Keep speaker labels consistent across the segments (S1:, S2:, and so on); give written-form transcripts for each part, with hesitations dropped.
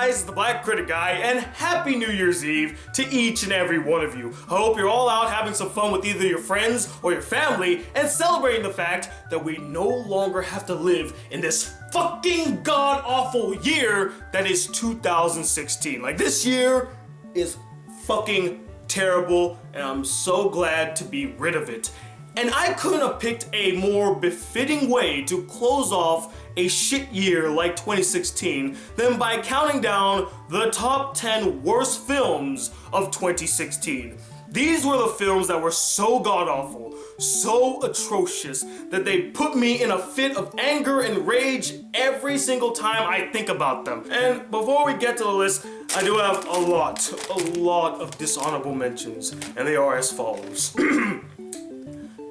S1: guys, it's the Black Critic Guy, and Happy New Year's Eve to each and every one of you. I hope you're all out having some fun with either your friends or your family and celebrating the fact that we no longer have to live in this fucking god-awful year that is 2016. Like, this year is fucking terrible, and I'm so glad to be rid of it. And I couldn't have picked a more befitting way to close off a shit year like 2016 than by counting down the top 10 worst films of 2016. These were the films that were so god-awful, so atrocious, that they put me in a fit of anger and rage every single time I think about them. And before we get to the list, I do have a lot of dishonorable mentions, and they are as follows.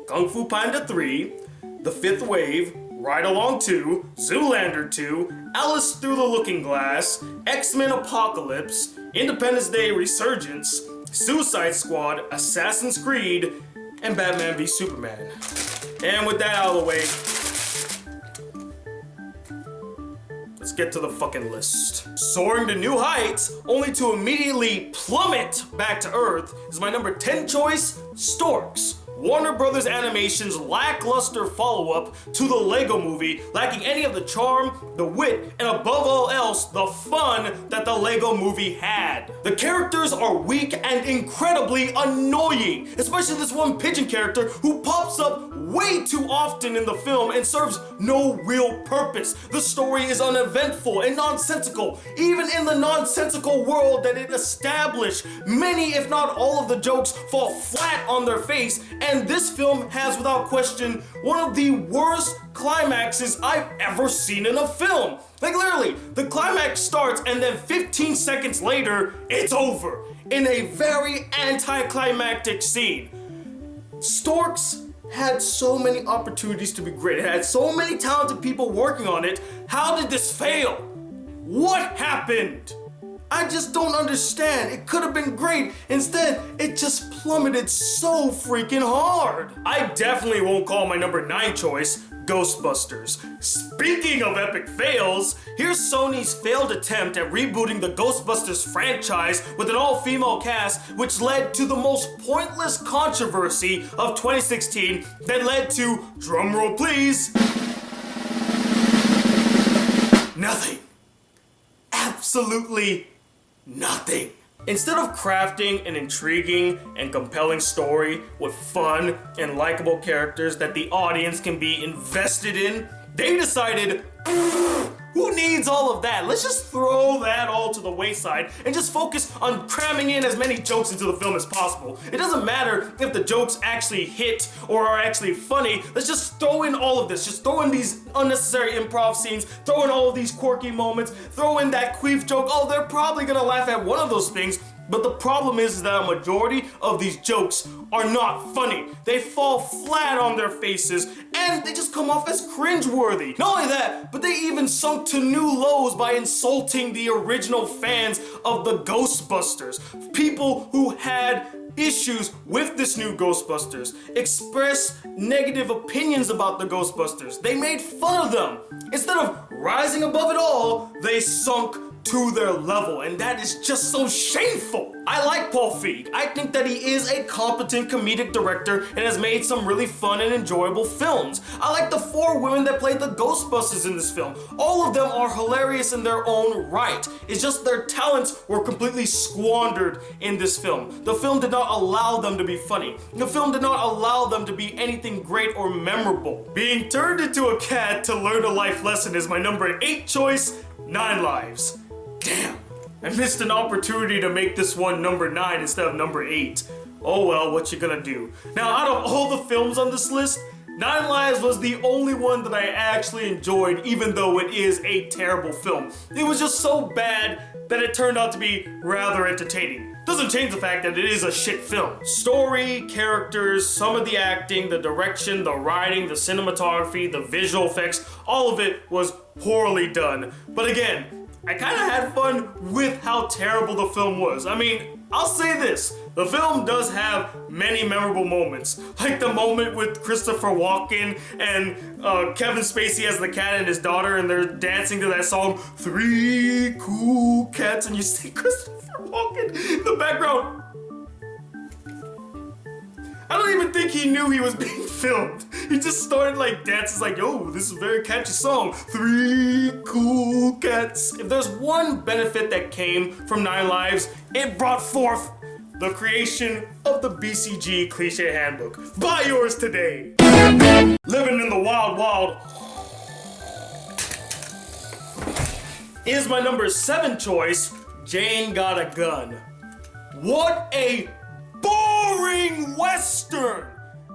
S1: Kung Fu Panda 3, The Fifth Wave, Ride Along 2, Zoolander 2, Alice Through the Looking Glass, X-Men Apocalypse, Independence Day Resurgence, Suicide Squad, Assassin's Creed, and Batman v Superman. And with that out of the way, let's get to the fucking list. Soaring to new heights, only to immediately plummet back to Earth, is my number 10 choice, Storks. Warner Brothers Animation's lackluster follow-up to the Lego Movie, lacking any of the charm, the wit, and above all else, the fun that the Lego Movie had. The characters are weak and incredibly annoying, especially this one pigeon character who pops up way too often in the film and serves no real purpose. The story is uneventful and nonsensical, even in the nonsensical world that it established. Many, if not all of the jokes fall flat on their face, and this film has, without question, one of the worst climaxes I've ever seen in a film. Like, literally, the climax starts and then 15 seconds later, it's over in a very anticlimactic scene. Storks had so many opportunities to be great. It had so many talented people working on it. How did this fail? What happened? I just don't understand. It could have been great. Instead, it just plummeted so freaking hard. I definitely won't call my number 9 choice Ghostbusters. Speaking of epic fails, here's Sony's failed attempt at rebooting the Ghostbusters franchise with an all-female cast, which led to the most pointless controversy of 2016 that led to, drumroll please, nothing. Absolutely nothing. Instead of crafting an intriguing and compelling story with fun and likable characters that the audience can be invested in, they decided, who needs all of that? Let's just throw that all to the wayside and just focus on cramming in as many jokes into the film as possible. It doesn't matter if the jokes actually hit or are actually funny. Let's just throw in all of this. Just throw in these unnecessary improv scenes, throw in all of these quirky moments, throw in that queef joke. Oh, they're probably gonna laugh at one of those things. But the problem is that a majority of these jokes are not funny. They fall flat on their faces and they just come off as cringeworthy. Not only that, but they even sunk to new lows by insulting the original fans of the Ghostbusters. People who had issues with this new Ghostbusters expressed negative opinions about the Ghostbusters. They made fun of them. Instead of rising above it all, they sunk to their level, and that is just so shameful. I like Paul Feig. I think that he is a competent comedic director and has made some really fun and enjoyable films. I like the 4 women that played the Ghostbusters in this film. All of them are hilarious in their own right. It's just their talents were completely squandered in this film. The film did not allow them to be funny. The film did not allow them to be anything great or memorable. Being turned into a cat to learn a life lesson is my number 8 choice, 9 Lives. Damn, I missed an opportunity to make this one number 9 instead of number 8. Oh well, what you gonna do? Now, out of all the films on this list, 9 Lives was the only one that I actually enjoyed, even though it is a terrible film. It was just so bad that it turned out to be rather entertaining. Doesn't change the fact that it is a shit film. Story, characters, some of the acting, the direction, the writing, the cinematography, the visual effects, all of it was poorly done. But again, I kind of had fun with how terrible the film was. I mean, I'll say this, the film does have many memorable moments, like the moment with Christopher Walken and Kevin Spacey as the cat and his daughter, and they're dancing to that song, 3 Cool cats and you see Christopher Walken in the background. I don't even think he knew he was being filmed. He just started like dancing, like, yo, this is a very catchy song. 3 cool cats. If there's one benefit that came from 9 Lives, it brought forth the creation of the BCG Cliche Handbook. Buy yours today. Living in the wild, wild is my number 7 choice, Jane Got a Gun. What a boring Western!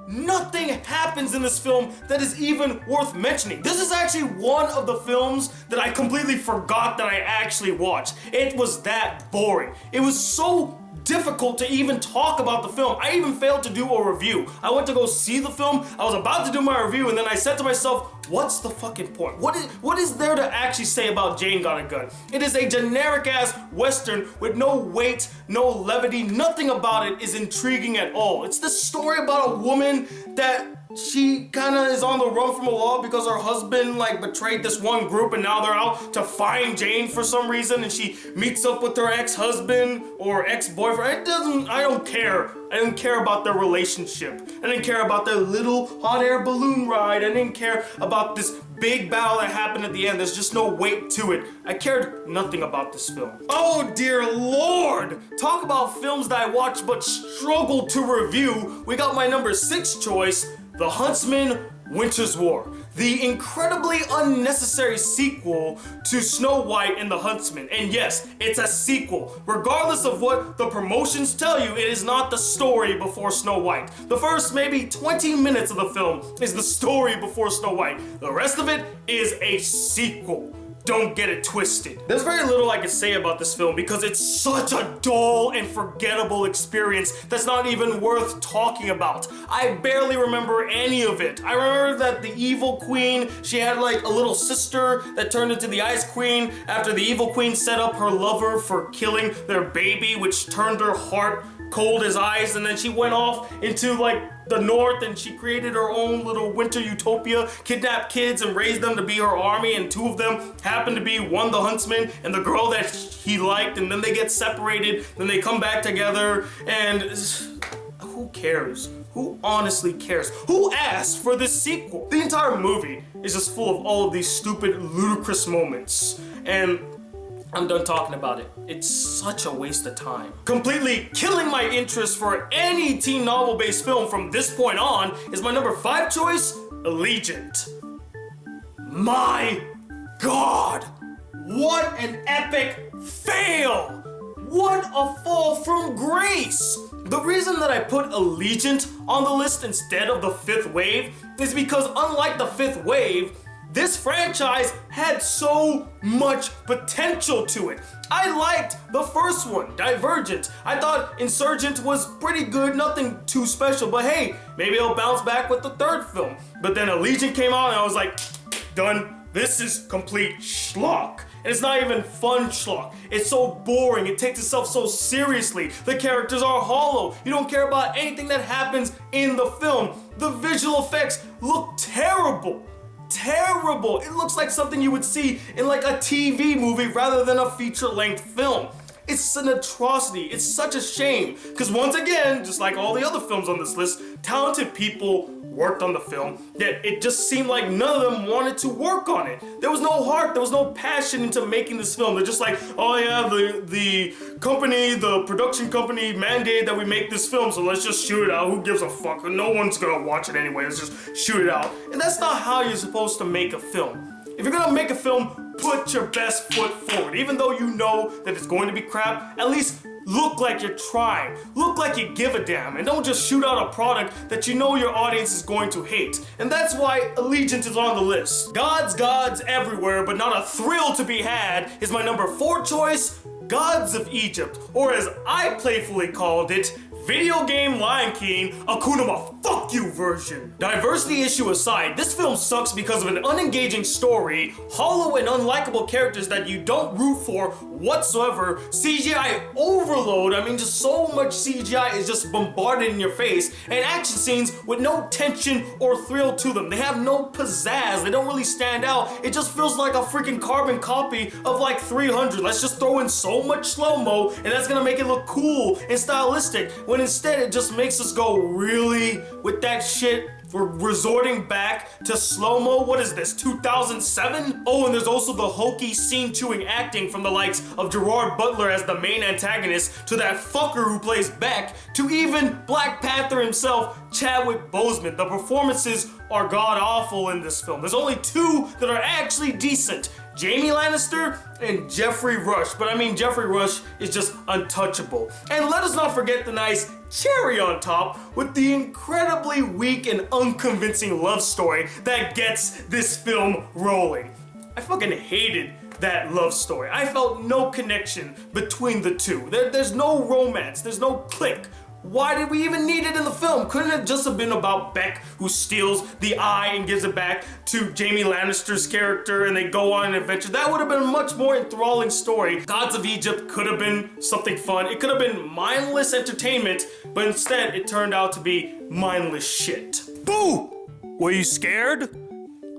S1: Nothing happens in this film that is even worth mentioning. This is actually one of the films that I completely forgot that I actually watched. It was that boring. It was so difficult to even talk about the film. I even failed to do a review. I went to go see the film, I was about to do my review, and then I said to myself, what's the fucking point? What is there to actually say about Jane Got a Gun? It is a generic ass Western with no weight, no levity, nothing about it is intriguing at all. It's this story about a woman that she kind of is on the run from the law because her husband like betrayed this one group and now they're out to find Jane for some reason, and she meets up with her ex-husband or ex-boyfriend. I don't care. I didn't care about their relationship. I didn't care about their little hot air balloon ride. I didn't care about this big battle that happened at the end. There's just no weight to it. I cared nothing about this film. Oh dear Lord! Talk about films that I watched but struggled to review. We got my number 6 choice, The Huntsman Winters War, the incredibly unnecessary sequel to Snow White and the Huntsman. And yes, it's a sequel. Regardless of what the promotions tell you, it is not the story before Snow White. The first maybe 20 minutes of the film is the story before Snow White. The rest of it is a sequel. Don't get it twisted. There's very little I can say about this film because it's such a dull and forgettable experience that's not even worth talking about. I barely remember any of it. I remember that the evil queen, she had like a little sister that turned into the Ice Queen after the evil queen set up her lover for killing their baby, which turned her heart cold as ice, and then she went off into like the north and she created her own little winter utopia, kidnapped kids and raised them to be her army, and 2 of them happened to be one the huntsman and the girl that he liked, and then they get separated, then they come back together, and who cares? Who honestly cares? Who asked for this sequel? The entire movie is just full of all of these stupid, ludicrous moments, and I'm done talking about it. It's such a waste of time. Completely killing my interest for any teen novel-based film from this point on is my number 5 choice, Allegiant. My God, what an epic fail! What a fall from grace! The reason that I put Allegiant on the list instead of the 5th Wave is because unlike the 5th Wave, this franchise had so much potential to it. I liked the first one, Divergent. I thought Insurgent was pretty good, nothing too special, but hey, maybe it'll bounce back with the 3rd film. But then Allegiant came out and I was like, done. This is complete schlock. And it's not even fun schlock. It's so boring. It takes itself so seriously. The characters are hollow. You don't care about anything that happens in the film. The visual effects look terrible. Terrible. It looks like something you would see in like a TV movie rather than a feature-length film. It's an atrocity. It's such a shame. Because once again, just like all the other films on this list, talented people worked on the film, yet it just seemed like none of them wanted to work on it. There was no heart, there was no passion into making this film. They're just like, oh yeah, the company, the production company mandated that we make this film, so let's just shoot it out. Who gives a fuck? No one's gonna watch it anyway, let's just shoot it out. And that's not how you're supposed to make a film. If you're gonna make a film, put your best foot forward. Even though you know that it's going to be crap, at least look like you're trying. Look like you give a damn, and don't just shoot out a product that you know your audience is going to hate. And that's why Allegiant is on the list. Gods everywhere, but not a thrill to be had is my number 4 choice, Gods of Egypt, or as I playfully called it, Video Game Lion King, Akuna fuck fuck you version. Diversity issue aside, this film sucks because of an unengaging story, hollow and unlikable characters that you don't root for whatsoever, CGI overload, I mean just so much CGI is just bombarded in your face, and action scenes with no tension or thrill to them. They have no pizzazz, they don't really stand out, it just feels like a freaking carbon copy of like 300. Let's just throw in so much slow-mo and that's gonna make it look cool and stylistic, when instead it just makes us go, really? With that shit? We're resorting back to slow-mo? What is this, 2007? Oh, and there's also the hokey scene-chewing acting from the likes of Gerard Butler as the main antagonist, to that fucker who plays Beck, to even Black Panther himself, Chadwick Boseman. The performances are god-awful in this film. There's only two that are actually decent. Jamie Lannister and Jeffrey Rush. But I mean, Jeffrey Rush is just untouchable. And let us not forget the nice cherry on top with the incredibly weak and unconvincing love story that gets this film rolling. I fucking hated that love story. I felt no connection between the two. There's no romance, there's no click. Why did we even need it in the film? Couldn't it just have been about Beck who steals the eye and gives it back to Jamie Lannister's character and they go on an adventure? That would have been a much more enthralling story. Gods of Egypt could have been something fun. It could have been mindless entertainment, but instead it turned out to be mindless shit. Boo! Were you scared?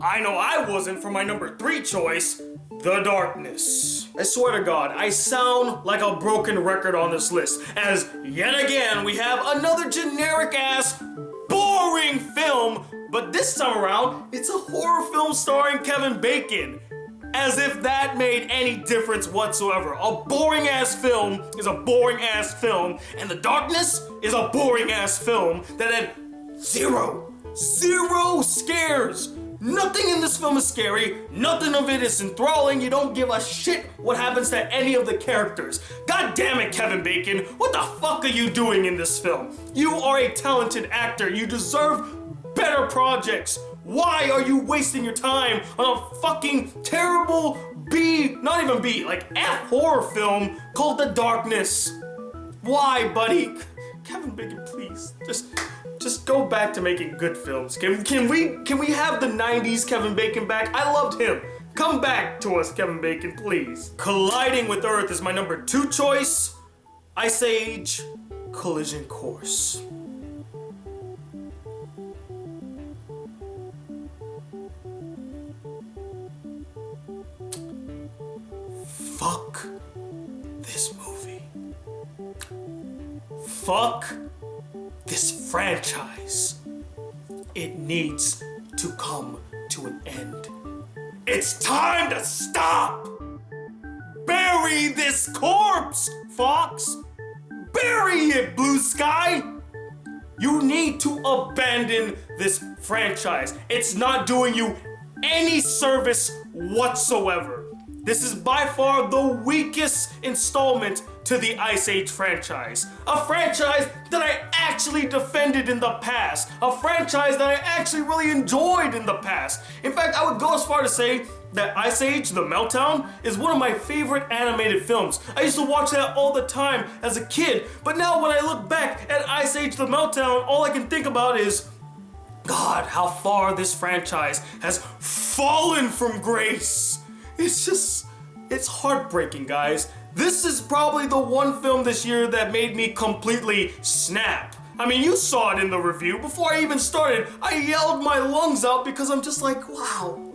S1: I know I wasn't for my number 3 choice, The Darkness. I swear to God, I sound like a broken record on this list, as yet again we have another generic-ass, boring film, but this time around, it's a horror film starring Kevin Bacon. As if that made any difference whatsoever. A boring-ass film is a boring-ass film, and The Darkness is a boring-ass film that had zero scares. Nothing in this film is scary, nothing of it is enthralling, you don't give a shit what happens to any of the characters. God damn it, Kevin Bacon, what the fuck are you doing in this film? You are a talented actor, you deserve better projects. Why are you wasting your time on a fucking terrible B, not even B, like F horror film called The Darkness? Why, buddy? Kevin Bacon, please, just go back to making good films. Can we have the 90s Kevin Bacon back? I loved him. Come back to us, Kevin Bacon, please. Colliding with Earth is my number 2 choice. Ice Age, Collision Course. Fuck this movie. Fuck this franchise. It needs to come to an end. It's time to stop! Bury this corpse, Fox! Bury it, Blue Sky! You need to abandon this franchise. It's not doing you any service whatsoever. This is by far the weakest installment to the Ice Age franchise. A franchise that I actually defended in the past. A franchise that I actually really enjoyed in the past. In fact, I would go as far to say that Ice Age, The Meltdown, is one of my favorite animated films. I used to watch that all the time as a kid, but now when I look back at Ice Age, The Meltdown, all I can think about is, God, how far this franchise has fallen from grace. It's heartbreaking, guys. This is probably the one film this year that made me completely snap. I mean, you saw it in the review. Before I even started, I yelled my lungs out because I'm just like, wow.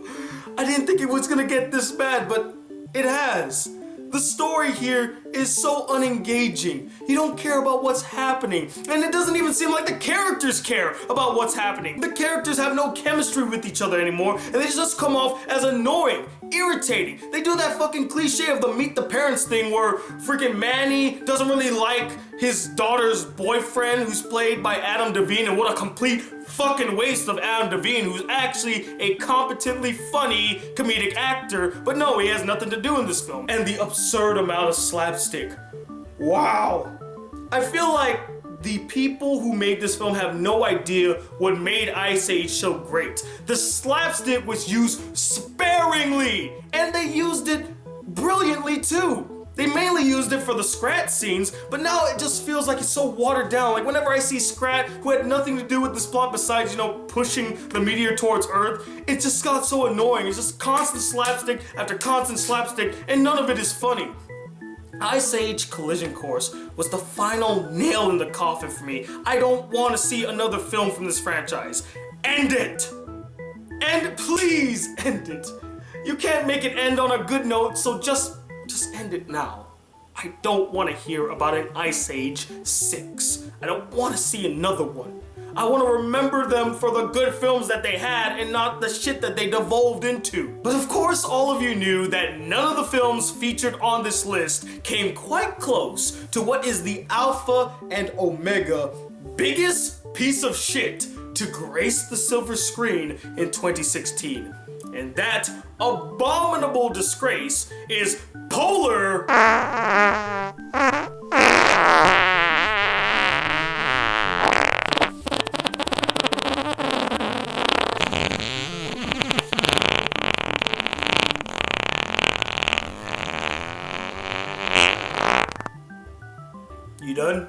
S1: I didn't think it was gonna get this bad, but it has. The story here is so unengaging. You don't care about what's happening. And it doesn't even seem like the characters care about what's happening. The characters have no chemistry with each other anymore, and they just come off as annoying, irritating. They do that fucking cliche of the meet the parents thing where freaking Manny doesn't really like his daughter's boyfriend, who's played by Adam Devine, and what a complete fucking waste of Adam Devine, who's actually a competently funny comedic actor, but no, he has nothing to do in this film. And the absurd amount of slapstick. Wow. I feel like the people who made this film have no idea what made Ice Age so great. The slapstick was used sparingly, and they used it brilliantly too. They mainly used it for the Scrat scenes, but now it just feels like it's so watered down. Like whenever I see Scrat, who had nothing to do with this plot besides, pushing the meteor towards Earth, it just got so annoying. It's just constant slapstick after constant slapstick, and none of it is funny. Ice Age Collision Course was the final nail in the coffin for me. I don't want to see another film from this franchise. End it! And please end it. You can't make it end on a good note, so just end it now. I don't want to hear about an Ice Age 6. I don't want to see another one. I want to remember them for the good films that they had and not the shit that they devolved into. But of course, all of you knew that none of the films featured on this list came quite close to what is the alpha and omega biggest piece of shit to grace the silver screen in 2016. And that abominable disgrace is Polar... You done?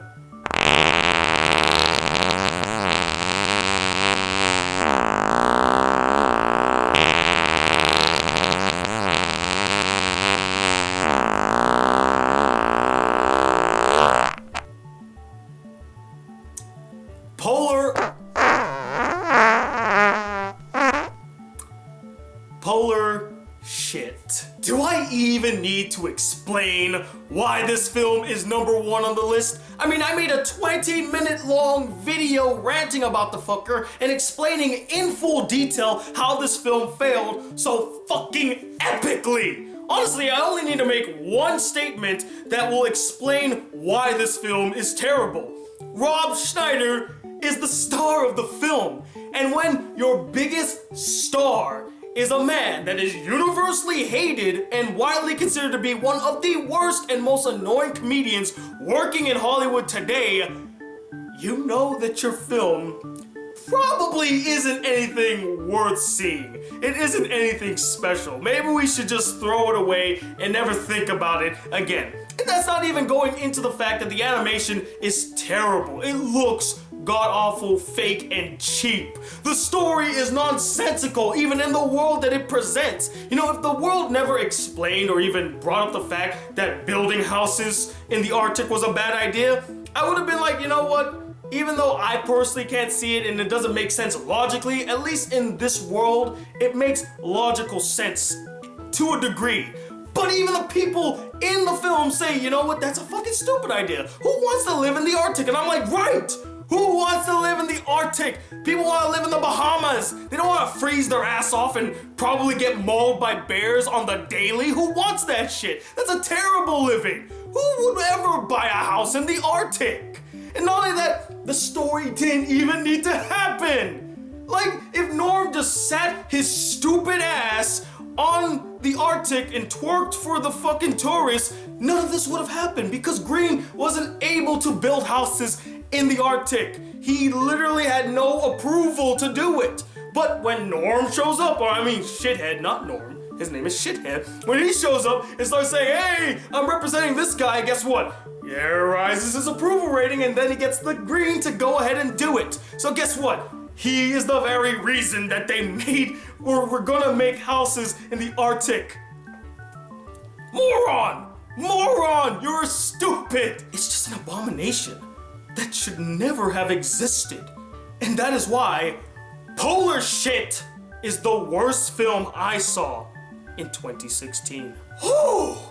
S1: Polar shit. Do I even need to explain why this film is number one on the list? I mean, I made a 20-minute long video ranting about the fucker and explaining in full detail how this film failed so fucking epically. Honestly, I only need to make one statement that will explain why this film is terrible. Rob Schneider is the star of the film, and when your biggest star is a man that is universally hated and widely considered to be one of the worst and most annoying comedians working in Hollywood today, you know that your film probably isn't anything worth seeing. It isn't anything special. Maybe we should just throw it away and never think about it again. And that's not even going into the fact that the animation is terrible. It looks god-awful, fake, and cheap. The story is nonsensical, even in the world that it presents. If the world never explained or even brought up the fact that building houses in the Arctic was a bad idea, I would have been like, you know what? Even though I personally can't see it and it doesn't make sense logically, at least in this world, it makes logical sense to a degree. But even the people in the film say, you know what, that's a fucking stupid idea. Who wants to live in the Arctic? And I'm like, right! Who wants to live in the Arctic? People want to live in the Bahamas. They don't want to freeze their ass off and probably get mauled by bears on the daily. Who wants that shit? That's a terrible living. Who would ever buy a house in the Arctic? And not only that, the story didn't even need to happen. Like, if Norm just sat his stupid ass on the Arctic and twerked for the fucking tourists, none of this would have happened because Green wasn't able to build houses in the Arctic. He literally had no approval to do it. But when Norm shows up, Shithead, not Norm, his name is Shithead. When he shows up and starts saying, hey, I'm representing this guy, guess what? Yeah, rises his approval rating, and then he gets the Green to go ahead and do it. So guess what? He is the very reason that we're gonna make houses in the Arctic. Moron! Moron! You're stupid! It's just an abomination that should never have existed. And that is why Polar Shit is the worst film I saw in 2016. Oh,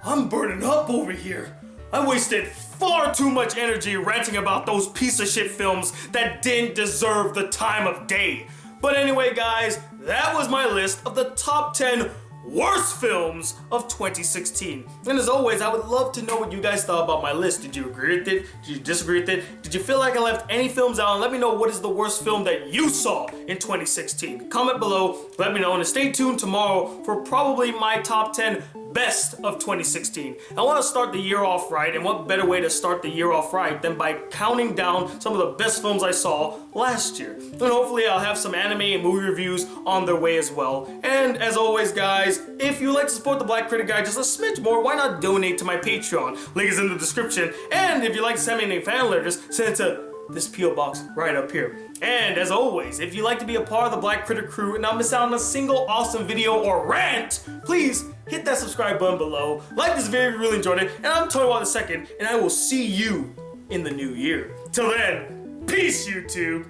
S1: I'm burning up over here. I wasted far too much energy ranting about those piece of shit films that didn't deserve the time of day. But anyway, guys, that was my list of the top 10 worst films of 2016. And as always, I would love to know what you guys thought about my list. Did you agree with it? Did you disagree with it? Did you feel like I left any films out? And let me know what is the worst film that you saw in 2016. Comment below, let me know, and stay tuned tomorrow for probably my top 10 best of 2016. I want to start the year off right, and what better way to start the year off right than by counting down some of the best films I saw last year. And hopefully I'll have some anime and movie reviews on their way as well. And as always guys, if you like to support the Black Critic Guy just a smidge more, why not donate to my Patreon? Link is in the description. And if you like to send me any fan letters, send it to this P.O. box right up here. And as always, if you'd like to be a part of the Black Critic crew and not miss out on a single awesome video or rant, please hit that subscribe button below. Like this video if you really enjoyed it, and I'm Tony Watt II, and I will see you in the new year. Till then, peace YouTube!